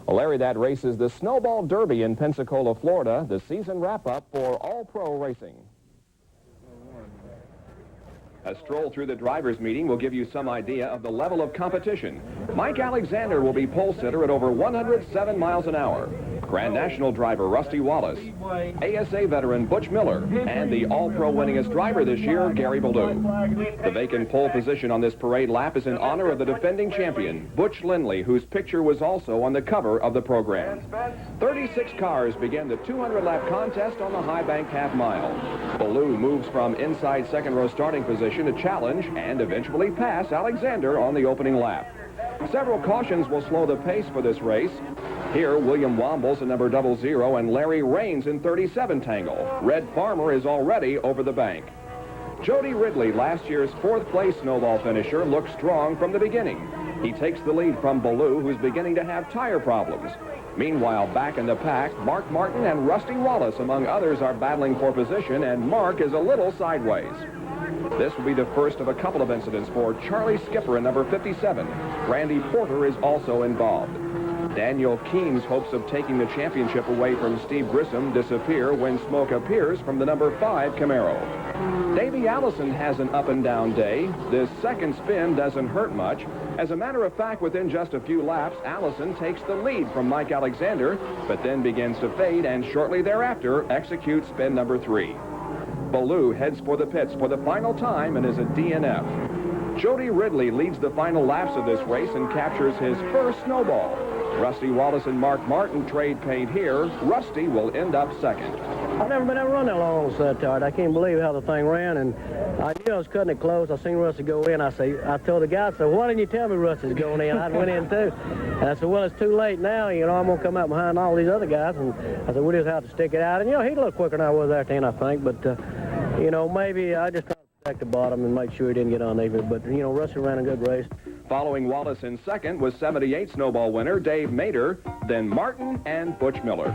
Well, Larry, that race is the Snowball Derby in Pensacola, Florida, the season wrap-up for all-pro racing. A stroll through the drivers' meeting will give you some idea of the level of competition. Mike Alexander will be pole sitter at over 107 miles an hour. Grand National driver Rusty Wallace, ASA veteran Butch Miller, and the all-pro winningest driver this year, Gary Ballou. The vacant pole position on this parade lap is in honor of the defending champion, Butch Lindley, whose picture was also on the cover of the program. 36 cars begin the 200-lap contest on the high-banked half-mile. Ballou moves from inside second-row starting position to challenge and eventually pass Alexander on the opening lap. Several cautions will slow the pace for this race. Here, William Wombles in number 00 and Larry Raines in 37 tangle. Red Farmer is already over the bank. Jody Ridley, last year's fourth-place Snowball finisher, looks strong from the beginning. He takes the lead from Ballou, who's beginning to have tire problems. Meanwhile, back in the pack, Mark Martin and Rusty Wallace, among others, are battling for position, and Mark is a little sideways. This will be the first of a couple of incidents for Charlie Skipper in number 57. Randy Porter is also involved. Daniel Keene's hopes of taking the championship away from Steve Grissom disappear when smoke appears from the number 5 Camaro. Davey Allison has an up-and-down day. This second spin doesn't hurt much. As a matter of fact, within just a few laps, Allison takes the lead from Mike Alexander, but then begins to fade and shortly thereafter executes spin number 3. Ballou heads for the pits for the final time and is a DNF. Jody Ridley leads the final laps of this race and captures his first Snowball. Rusty Wallace and Mark Martin trade paint here. Rusty will end up second. I've never been able to run that long on a set tire. I can't believe how the thing ran, and I knew I was cutting it close. I seen Rusty go in. I told the guy, I said, why didn't you tell me Rusty's going in? I went in too. And I said, well, it's too late now. You know, I'm going to come out behind all these other guys. And I said, we'll just have to stick it out. And, you know, he's a little quicker than I was there then, I think. But, you know, maybe I just tried to protect the bottom and make sure he didn't get on even. But, you know, Rusty ran a good race. Following Wallace in second was 78 Snowball winner Dave Mader, then Martin and Butch Miller.